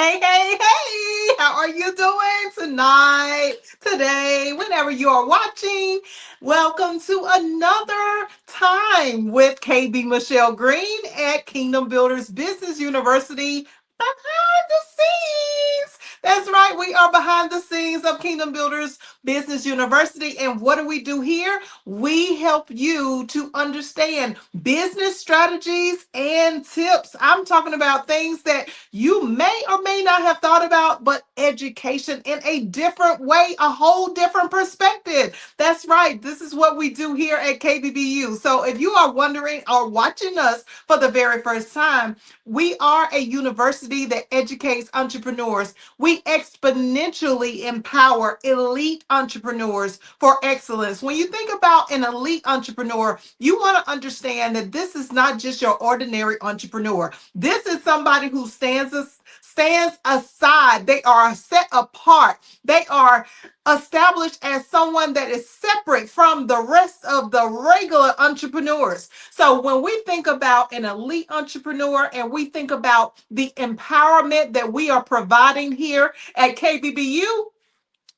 Hey, how are you doing tonight, today, whenever you are watching? Welcome to another time with KB.Michelle Green at Kingdom Builders Business University behind the scenes. That's right, we are behind the scenes of Kingdom Builders Business University. And what do we do here? We help you to understand business strategies and tips. I'm talking about things that you may or may not have thought about, but education in a different way, a whole different perspective. That's right. This is what we do here at KBBU. So if you are wondering or watching us for the very first time, we are a university that educates entrepreneurs. We exponentially empower elite entrepreneurs for excellence. When you think about an elite entrepreneur, you want to understand that this is not just your ordinary entrepreneur. This is somebody who stands aside. They are set apart. They are established as someone that is separate from the rest of the regular entrepreneurs. So when we think about an elite entrepreneur and we think about the empowerment that we are providing here at KBBU,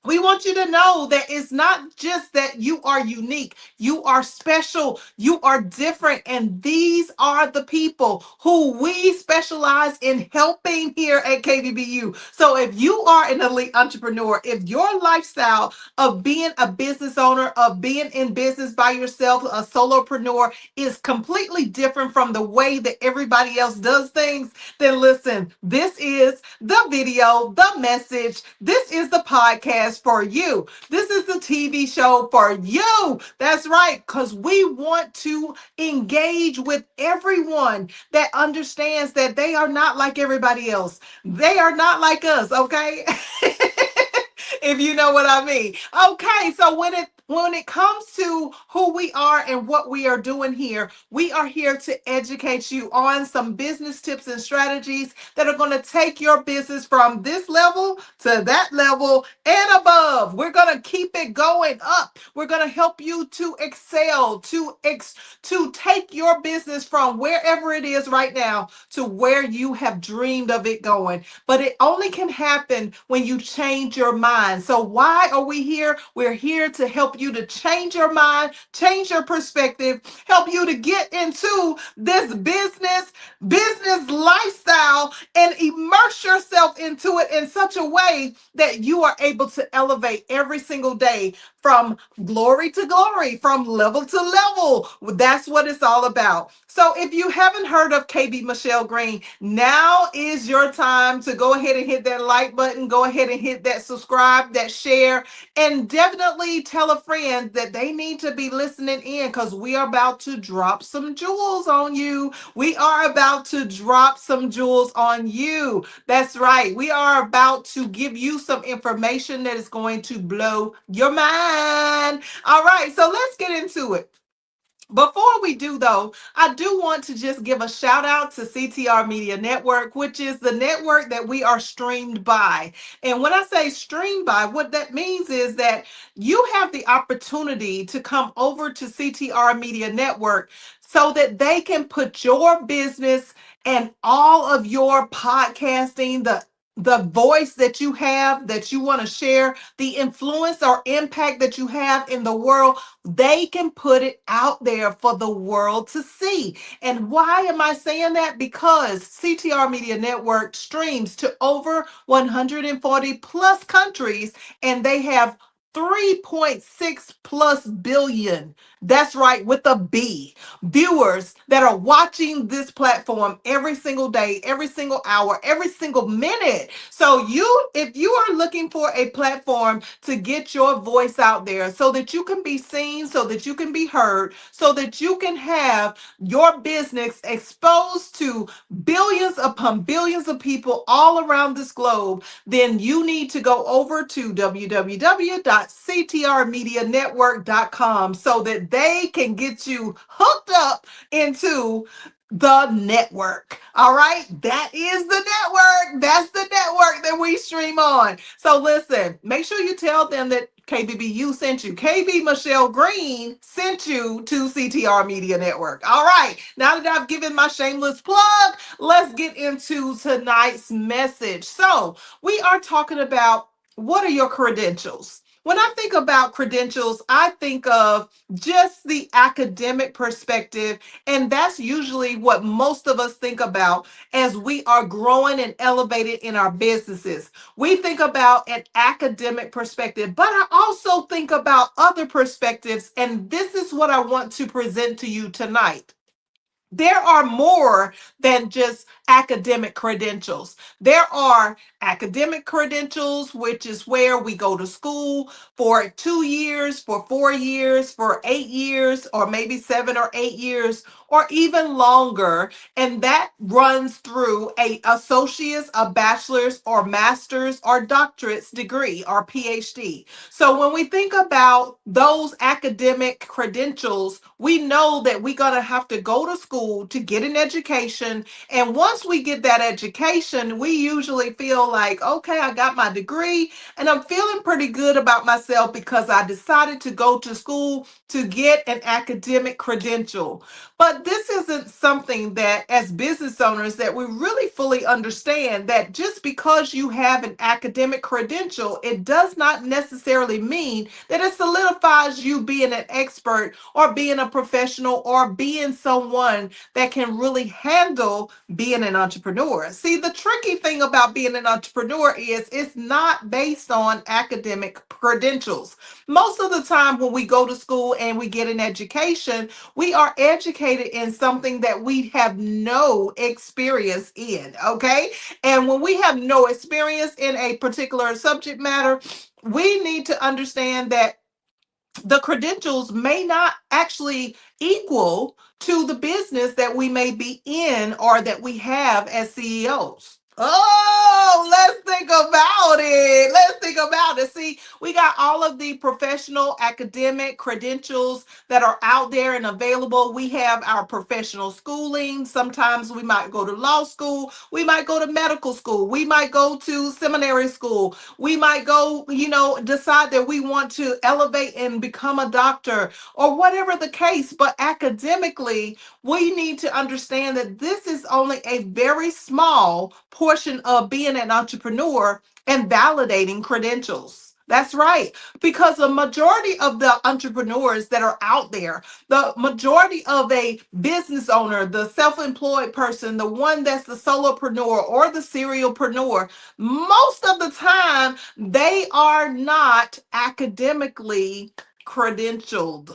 we want you to know that it's not just that you are unique, you are special, you are different, and these are the people who we specialize in helping here at KBBU. So if you are an elite entrepreneur, if your lifestyle of being a business owner, of being in business by yourself, a solopreneur, is completely different from the way that everybody else does things, then listen, this is the video, the message, this is the podcast for you. This is the TV show for you. That's right, because we want to engage with everyone that understands that they are not like everybody else. They are not like us, okay? If you know what I mean. Okay, so when it comes to who we are and what we are doing here, we are here to educate you on some business tips and strategies that are going to take your business from this level to that level and above. We're going to keep it going up. We're going to help you to excel, to take your business from wherever it is right now to where you have dreamed of it going. But it only can happen when you change your mind. So why are we here? We're here to help you to change your mind, change your perspective, help you to get into this business lifestyle and immerse yourself into it in such a way that you are able to elevate every single day from glory to glory, from level to level. That's what it's all about. So if you haven't heard of KB.Michelle Green, now is your time to go ahead and hit that like button, go ahead and hit that subscribe, that share, and definitely tell a friend that they need to be listening in because we are about to drop some jewels on you. We are about to drop some jewels on you. That's right. We are about to give you some information that is going to blow your mind. All right, so let's get into it. Before we do, though, I do want to just give a shout out to CTR Media Network, which is the network that we are streamed by. And when I say streamed by, what that means is that you have the opportunity to come over to CTR Media Network so that they can put your business and all of your podcasting, the voice that you have that you want to share, the influence or impact that you have in the world, they can put it out there for the world to see. And why am I saying that? Because CTR Media Network streams to over 140 plus countries, and they have 3.6 plus billion. That's right, with a B, viewers that are watching this platform every single day, every single hour, every single minute. So if you are looking for a platform to get your voice out there so that you can be seen, so that you can be heard, so that you can have your business exposed to billions upon billions of people all around this globe, then you need to go over to www.ctrmedianetwork.com so that they can get you hooked up into the network. All right, that is the network. That's the network that we stream on. So listen, make sure you tell them that KBBU sent you. KB.Michelle Green sent you to CTR Media Network. All right, now that I've given my shameless plug, let's get into tonight's message. So we are talking about, what are your credentials? When I think about credentials, I think of just the academic perspective, and that's usually what most of us think about as we are growing and elevated in our businesses. We think about an academic perspective, but I also think about other perspectives, and this is what I want to present to you tonight. There are more than just academic credentials. There are academic credentials, which is where we go to school for 2 years, for 4 years, for 8 years, or maybe 7 or 8 years, or even longer. And that runs through a associate's, a bachelor's, or master's, or doctorate's degree, or PhD. So when we think about those academic credentials, we know that we're going to have to go to school to get an education. And once we get that education, we usually feel like, okay, I got my degree and I'm feeling pretty good about myself because I decided to go to school to get an academic credential. But this isn't something that, as business owners, that we really fully understand, that just because you have an academic credential, it does not necessarily mean that it solidifies you being an expert or being a professional or being someone that can really handle being an entrepreneur. See, the tricky thing about being an entrepreneur is it's not based on academic credentials. Most of the time when we go to school and we get an education, we are educated in something that we have no experience in, okay? And when we have no experience in a particular subject matter, we need to understand that the credentials may not actually equal to the business that we may be in or that we have as CEOs. Oh, let's think about it. Let's think about it. See, we got all of the professional academic credentials that are out there and available. We have our professional schooling. Sometimes we might go to law school. We might go to medical school. We might go to seminary school. We might go, decide that we want to elevate and become a doctor or whatever the case. But academically, we need to understand that this is only a very small portion of being an entrepreneur and validating credentials. That's right. Because the majority of the entrepreneurs that are out there, the majority of a business owner, the self-employed person, the one that's the solopreneur or the serialpreneur, most of the time they are not academically credentialed.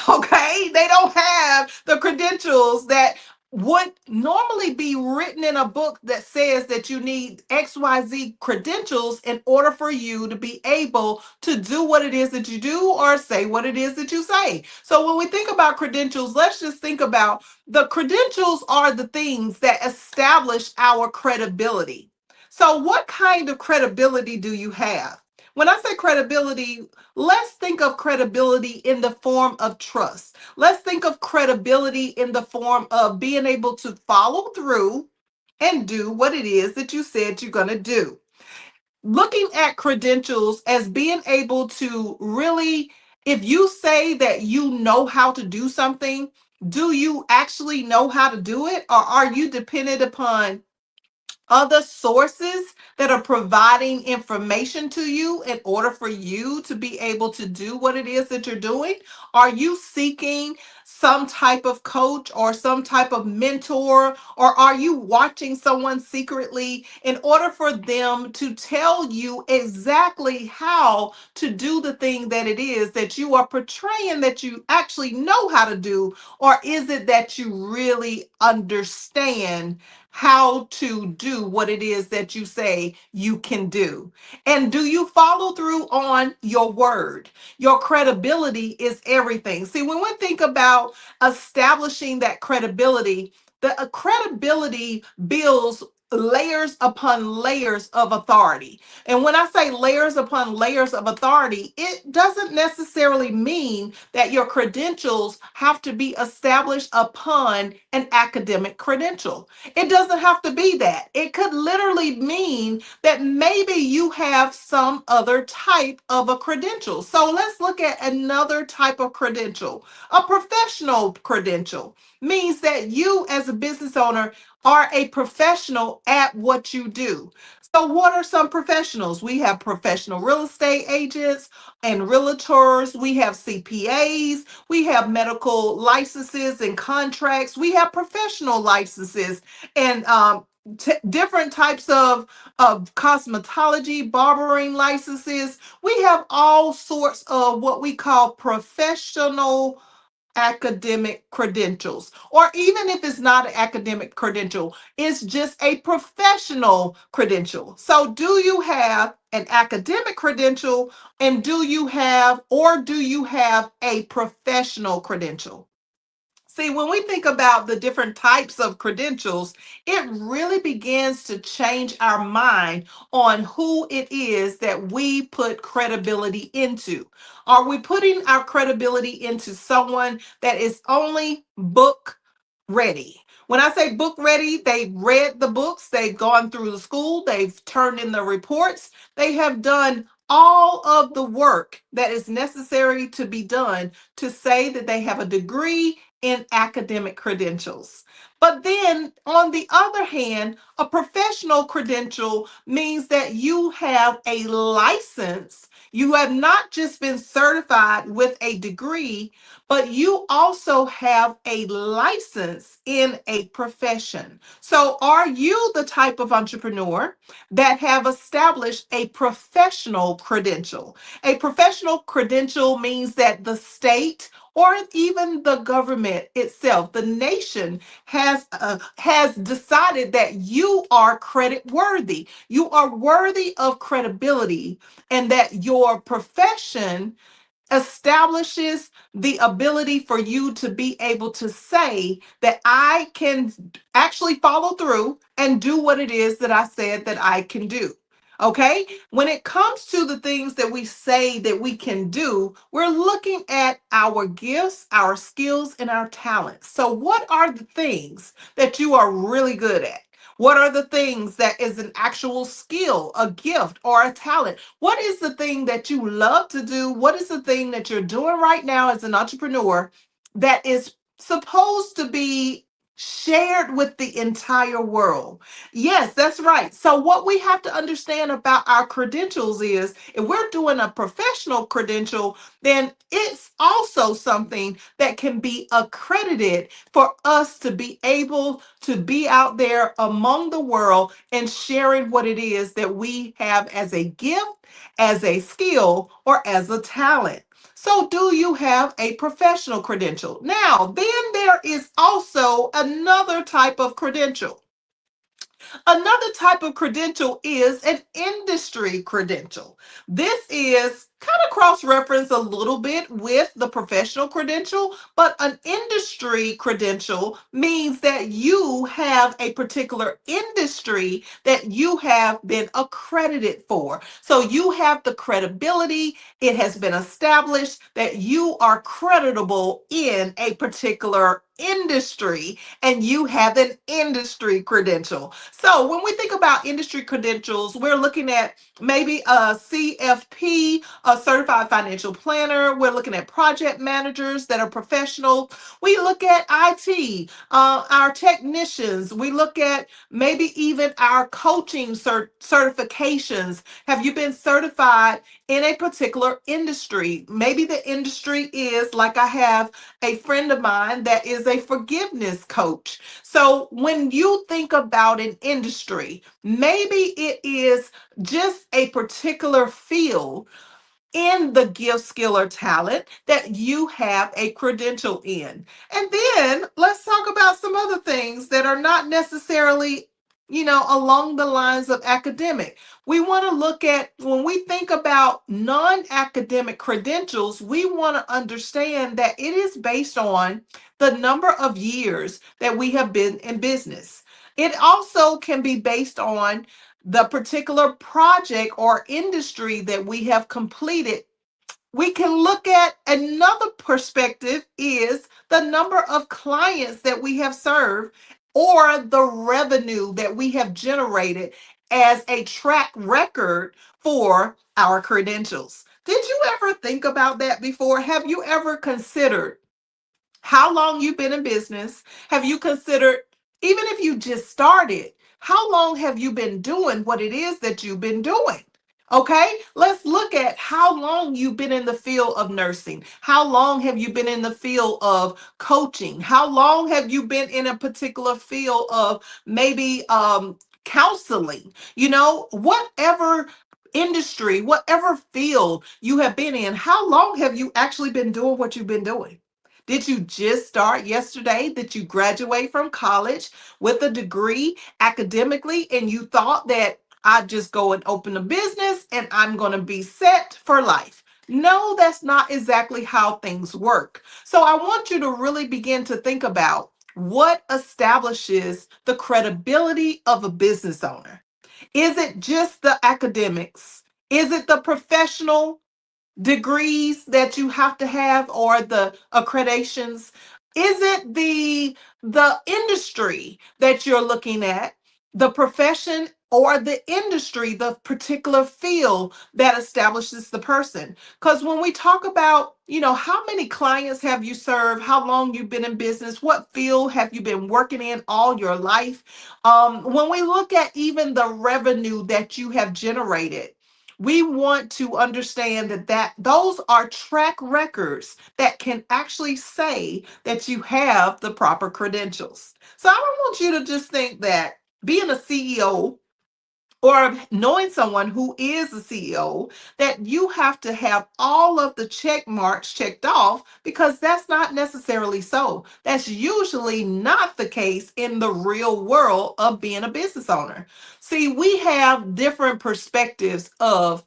Okay, they don't have the credentials that would normally be written in a book that says that you need XYZ credentials in order for you to be able to do what it is that you do or say what it is that you say. So when we think about credentials, let's just think about the credentials are the things that establish our credibility. So what kind of credibility do you have? When I say credibility, let's think of credibility in the form of trust. Let's think of credibility in the form of being able to follow through and do what it is that you said you're going to do. Looking at credentials as being able to really, if you say that you know how to do something, do you actually know how to do it? Or are you dependent upon other sources that are providing information to you in order for you to be able to do what it is that you're doing? Are you seeking some type of coach or some type of mentor, or are you watching someone secretly in order for them to tell you exactly how to do the thing that it is that you are portraying that you actually know how to do? Or is it that you really understand how to do what it is that you say you can do? And do you follow through on your word? Your credibility is everything. See, when we think about establishing that credibility, the credibility builds layers upon layers of authority. And when I say layers upon layers of authority, it doesn't necessarily mean that your credentials have to be established upon an academic credential. It doesn't have to be that. It could literally mean that maybe you have some other type of a credential. So let's look at another type of credential. A professional credential means that you, as a business owner, are a professional at what you do. So, what are some professionals? We have professional real estate agents and realtors. We have CPAs. We have medical licenses and contracts. We have professional licenses and different types of cosmetology, barbering licenses. We have all sorts of what we call professional academic credentials, or even if it's not an academic credential, it's just a professional credential. So, do you have an academic credential, and do you have a professional credential? See, when we think about the different types of credentials, it really begins to change our mind on who it is that we put credibility into. Are we putting our credibility into someone that is only book ready? When I say book ready, they've read the books, they've gone through the school, they've turned in the reports, they have done all of the work that is necessary to be done to say that they have a degree in academic credentials. But then, on the other hand, a professional credential means that you have a license. You have not just been certified with a degree, but you also have a license in a profession. So, are you the type of entrepreneur that have established a professional credential? A professional credential means that the state or even the government itself, the nation has decided that you are credit worthy. You are worthy of credibility, and that your profession establishes the ability for you to be able to say that I can actually follow through and do what it is that I said that I can do. Okay? When it comes to the things that we say that we can do, we're looking at our gifts, our skills, and our talents. So, what are the things that you are really good at? What are the things that is an actual skill, a gift, or a talent? What is the thing that you love to do? What is the thing that you're doing right now as an entrepreneur that is supposed to be shared with the entire world? Yes, that's right. So, what we have to understand about our credentials is if we're doing a professional credential, then it's also something that can be accredited for us to be able to be out there among the world and sharing what it is that we have as a gift, as a skill, or as a talent. So, do you have a professional credential? Now, then there is also another type of credential. Another type of credential is an industry credential. This is kind of cross reference a little bit with the professional credential, but an industry credential means that you have a particular industry that you have been accredited for. So you have the credibility, it has been established that you are creditable in a particular industry and you have an industry credential. So when we think about industry credentials, we're looking at maybe a CFP, a certified financial planner. We're looking at project managers that are professional. We look at IT, our technicians. We look at maybe even our coaching certifications. Have you been certified in a particular industry? Maybe the industry is like I have a friend of mine that is a forgiveness coach. So when you think about an industry, maybe it is just a particular field in the gift, skill, or talent that you have a credential in. And then let's talk about some other things that are not necessarily, along the lines of academic. We want to look at when we think about non academic credentials, we want to understand that it is based on the number of years that we have been in business. It also can be based on the particular project or industry that we have completed. We can look at another perspective is the number of clients that we have served or the revenue that we have generated as a track record for our credentials. Did you ever think about that before? Have you ever considered how long you've been in business? Have you considered, even if you just started, how long have you been doing what it is that you've been doing? Okay, let's look at how long you've been in the field of nursing. How long have you been in the field of coaching? How long have you been in a particular field of maybe counseling? Whatever industry, whatever field you have been in, how long have you actually been doing what you've been doing? Did you just start yesterday? Did you graduate from college with a degree academically and you thought that I just go and open a business and I'm going to be set for life? No, that's not exactly how things work. So I want you to really begin to think about what establishes the credibility of a business owner. Is it just the academics? Is it the professional degrees that you have to have or the accreditations? Is it the industry that you're looking at, the profession or the industry, the particular field that establishes the person? Because when we talk about, how many clients have you served, how long you've been in business, what field have you been working in all your life? When we look at even the revenue that you have generated, we want to understand that those are track records that can actually say that you have the proper credentials. So I don't want you to just think that being a CEO or knowing someone who is a CEO, that you have to have all of the check marks checked off, because that's not necessarily so. That's usually not the case in the real world of being a business owner. See, we have different perspectives of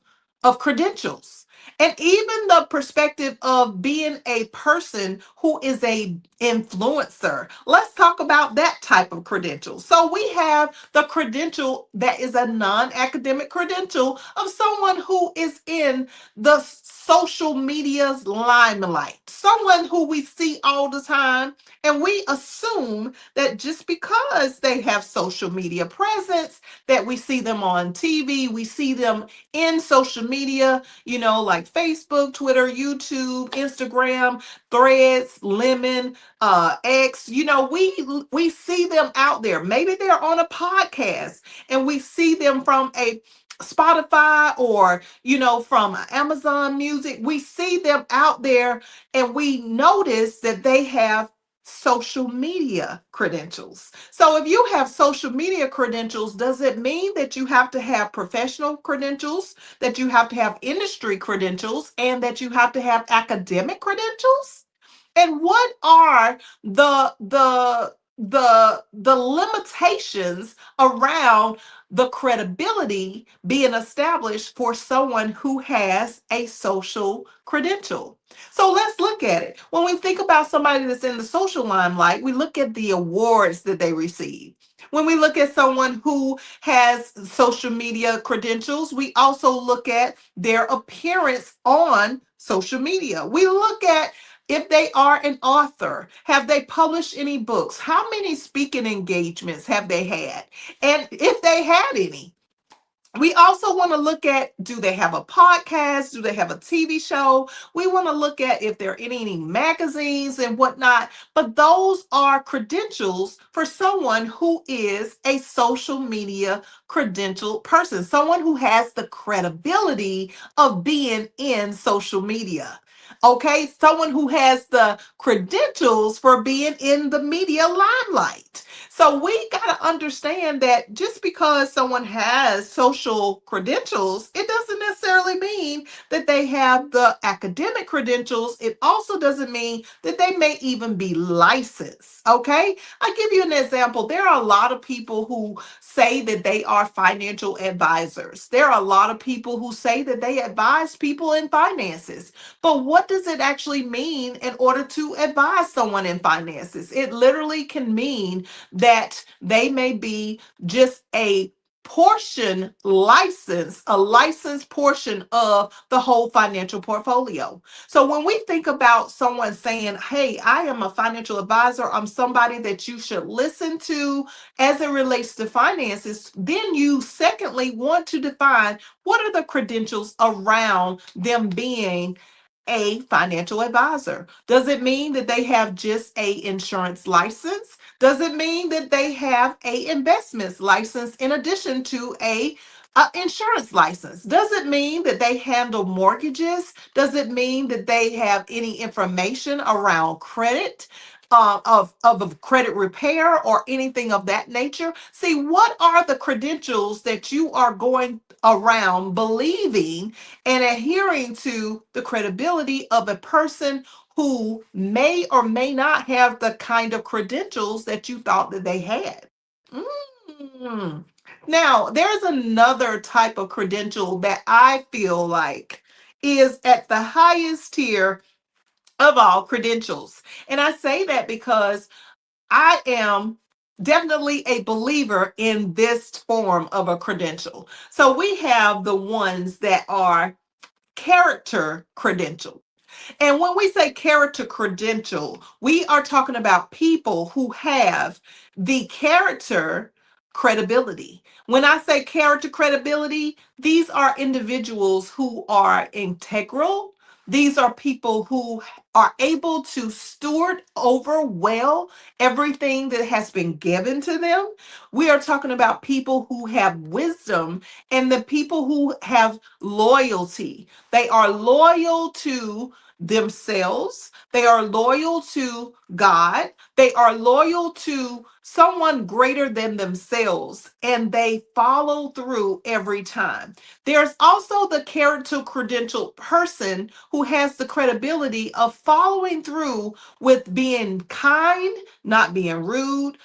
credentials. And even the perspective of being a person who is a influencer. Let's talk about that type of credential. So we have the credential that is a non-academic credential of someone who is in the social media's limelight, someone who we see all the time, and we assume that just because they have social media presence, that we see them on TV, we see them in social media, like Facebook, Twitter, YouTube, Instagram, Threads, Lemon, X. We see them out there. Maybe they're on a podcast and we see them from a Spotify or from Amazon Music. We see them out there and we notice that they have social media credentials. So if you have social media credentials, does it mean that you have to have professional credentials, that you have to have industry credentials, and that you have to have academic credentials? And what are the limitations around the credibility being established for someone who has a social credential? So let's look at it. When we think about somebody that's in the social limelight, we look at the awards that they receive. When we look at someone who has social media credentials, we also look at their appearance on social media. We look at if they are an author, have they published any books? How many speaking engagements have they had? And if they had any, we also want to look at, do they have a podcast? Do they have a TV show? We want to look at if there are any magazines and whatnot. But those are credentials for someone who is a social media credentialed person, someone who has the credibility of being in social media. Okay, someone who has the credentials for being in the media limelight. So we got to understand that just because someone has social credentials, it doesn't necessarily necessarily mean that they have the academic credentials. It also doesn't mean that they may even be licensed. Okay. I give you an example. There are a lot of people who say that they are financial advisors. There are a lot of people who say that they advise people in finances. But what does it actually mean in order to advise someone in finances? It literally can mean that they may be just a portion license, a licensed portion of the whole financial portfolio. So when we think about someone saying, hey, I am a financial advisor, I'm somebody that you should listen to as it relates to finances, then you secondly want to define what are the credentials around them being a financial advisor. Does it mean that they have just a insurance license? Does it mean that they have a investments license in addition to a insurance license? Does it mean that they handle mortgages? Does it mean that they have any information around credit? Of credit repair or anything of that nature. See, what are the credentials that you are going around believing and adhering to the credibility of a person who may or may not have the kind of credentials that you thought that they had? Mm. Now, there's another type of credential that I feel like is at the highest tier of all credentials. And I say that because I am definitely a believer in this form of a credential. So we have the ones that are character credential. And when we say character credential, we are talking about people who have the character credibility. When I say character credibility, these are individuals who are integral. These are people who are able to steward over well everything that has been given to them. We are talking about people who have wisdom and the people who have loyalty. They are loyal to themselves. They are loyal to God. They are loyal to someone greater than themselves, and they follow through every time. There's also the character credential person who has the credibility of following through with being kind, not being rude,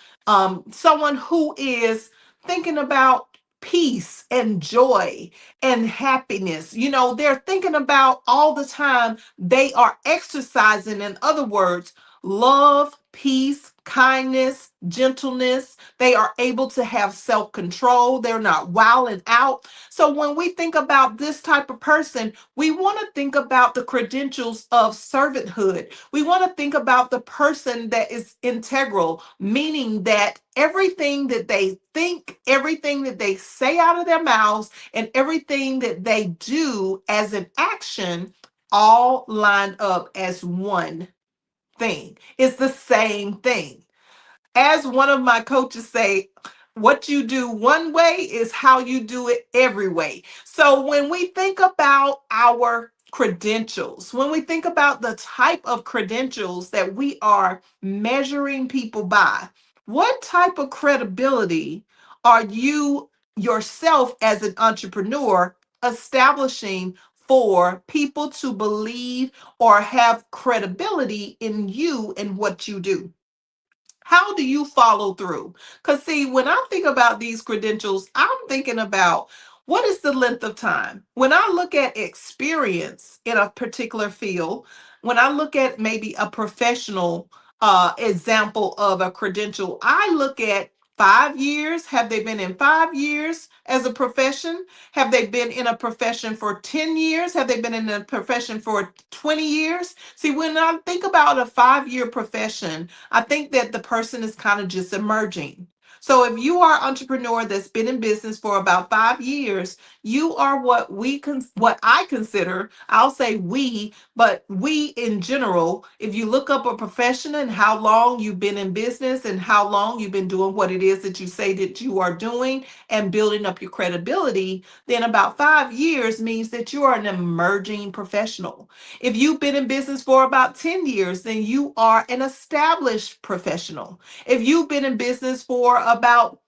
someone who is thinking about peace and joy and happiness. You know, they're thinking about all the time, they are exercising, in other words, love, peace, kindness, gentleness. They are able to have self control. They're not wilding out. So when we think about this type of person, we want to think about the credentials of servanthood. We want to think about the person that is integral, meaning that everything that they think, everything that they say out of their mouths, and everything that they do as an action all line up as one thing. It's the same thing. As one of my coaches say, what you do one way is how you do it every way. So when we think about our credentials, when we think about the type of credentials that we are measuring people by, what type of credibility are you yourself as an entrepreneur establishing for people to believe or have credibility in you and what you do? How do you follow through? Because, see, when I think about these credentials, I'm thinking about what is the length of time? When I look at experience in a particular field, when I look at maybe a professional example of a credential, I look at 5 years. Have they been in 5 years as a profession? Have they been in a profession for 10 years? Have they been in a profession for 20 years? See, when I think about a 5 year profession, I think that the person is kind of just emerging. So if you are an entrepreneur that's been in business for about 5 years, you are what I consider, I'll say we, but we in general, if you look up a profession and how long you've been in business and how long you've been doing what it is that you say that you are doing and building up your credibility, then about 5 years means that you are an emerging professional. If you've been in business for about 10 years, then you are an established professional. If you've been in business for about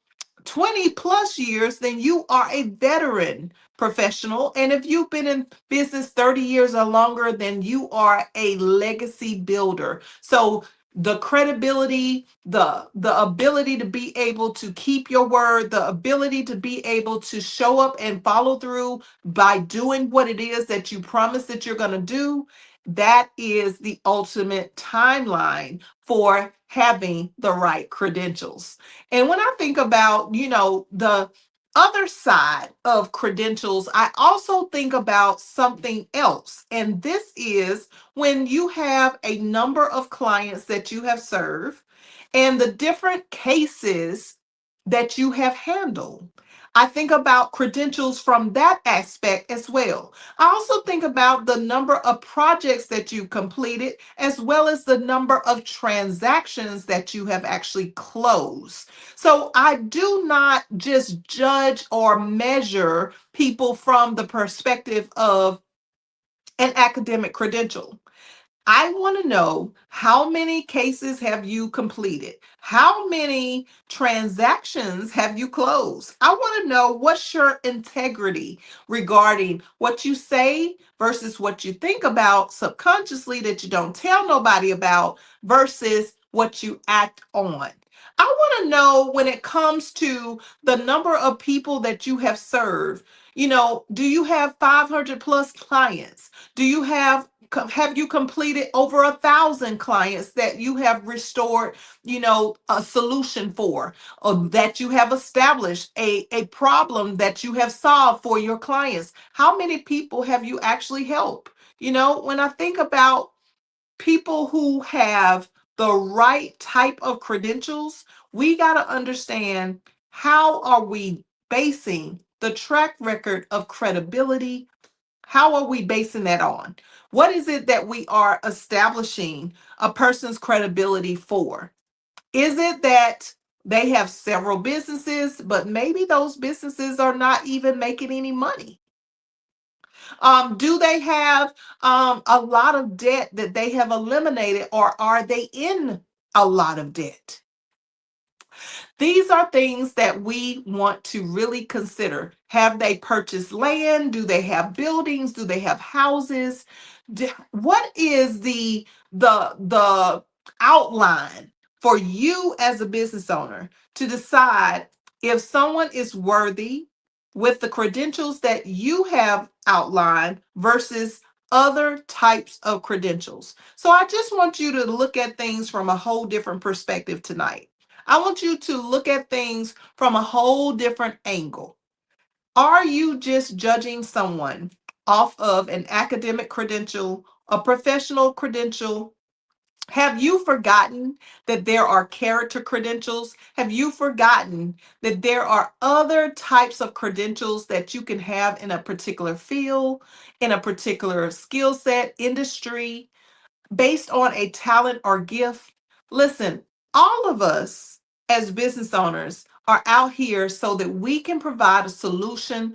20 plus years, then you are a veteran professional. And if you've been in business 30 years or longer, then you are a legacy builder. So the credibility, the ability to be able to keep your word, the ability to be able to show up and follow through by doing what it is that you promise that you're going to do, that is the ultimate timeline for having the right credentials. And when I think about, the other side of credentials, I also think about something else. And this is when you have a number of clients that you have served and the different cases that you have handled. I think about credentials from that aspect as well. I also think about the number of projects that you completed, as well as the number of transactions that you have actually closed. So I do not just judge or measure people from the perspective of an academic credential. I want to know, how many cases have you completed? How many transactions have you closed? I want to know, what's your integrity regarding what you say versus what you think about subconsciously that you don't tell nobody about versus what you act on. I want to know, when it comes to the number of people that you have served, do you have 500 plus clients? Do you have you completed over 1,000 clients that you have restored, a solution for, or that you have established a problem that you have solved for your clients? How many people have you actually helped? When I think about people who have the right type of credentials, we got to understand, how are we basing the track record of credibility? How are we basing that on? What is it that we are establishing a person's credibility for? Is it that they have several businesses, but maybe those businesses are not even making any money? Do they have a lot of debt that they have eliminated, or are they in a lot of debt? These are things that we want to really consider. Have they purchased land? Do they have buildings? Do they have houses? What is the outline for you as a business owner to decide if someone is worthy with the credentials that you have outlined versus other types of credentials? So I just want you to look at things from a whole different perspective tonight. I want you to look at things from a whole different angle. Are you just judging someone off of an academic credential, a professional credential? Have you forgotten that there are character credentials? Have you forgotten that there are other types of credentials that you can have in a particular field, in a particular skill set, industry, based on a talent or gift? Listen, all of us as business owners are out here so that we can provide a solution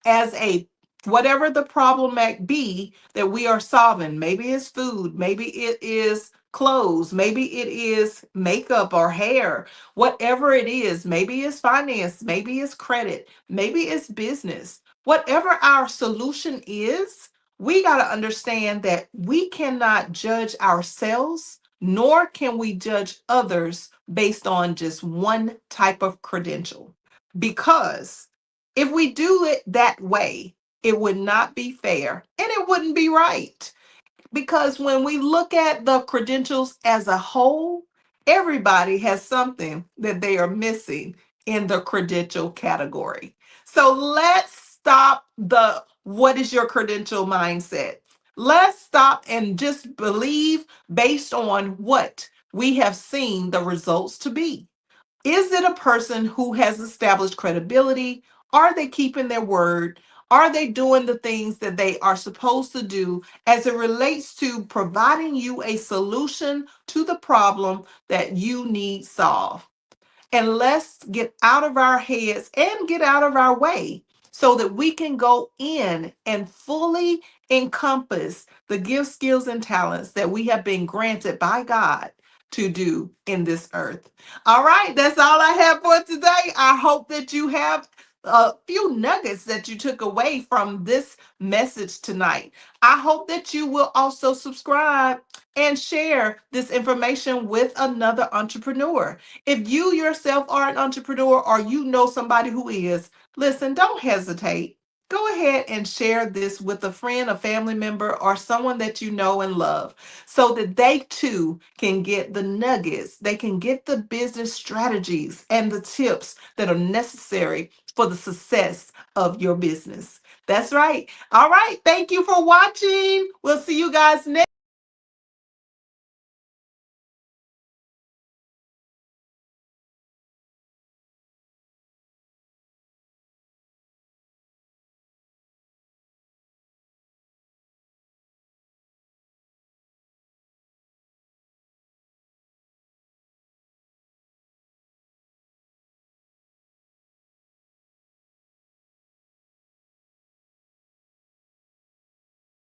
as a whatever the problem might be that we are solving. Maybe it's food, maybe it is clothes, maybe it is makeup or hair, whatever it is. Maybe it's finance, maybe it's credit, maybe it's business. Whatever our solution is, we got to understand that we cannot judge ourselves, nor can we judge others based on just one type of credential. Because if we do it that way, it would not be fair and it wouldn't be right. Because when we look at the credentials as a whole, everybody has something that they are missing in the credential category. So let's stop the what is your credential mindset. Let's stop and just believe based on what we have seen the results to be. Is it a person who has established credibility? Are they keeping their word? Are they doing the things that they are supposed to do as it relates to providing you a solution to the problem that you need solved? And let's get out of our heads and get out of our way so that we can go in and fully encompass the gifts, skills, and talents that we have been granted by God to do in this earth. All right, that's all I have for today. I hope that you have a few nuggets that you took away from this message tonight. I hope that you will also subscribe and share this information with another entrepreneur. If you yourself are an entrepreneur or you know somebody who is, listen, don't hesitate. Go ahead and share this with a friend, a family member, or someone that you know and love so that they too can get the nuggets. They can get the business strategies and the tips that are necessary for the success of your business. That's right. All right. Thank you for watching. We'll see you guys next.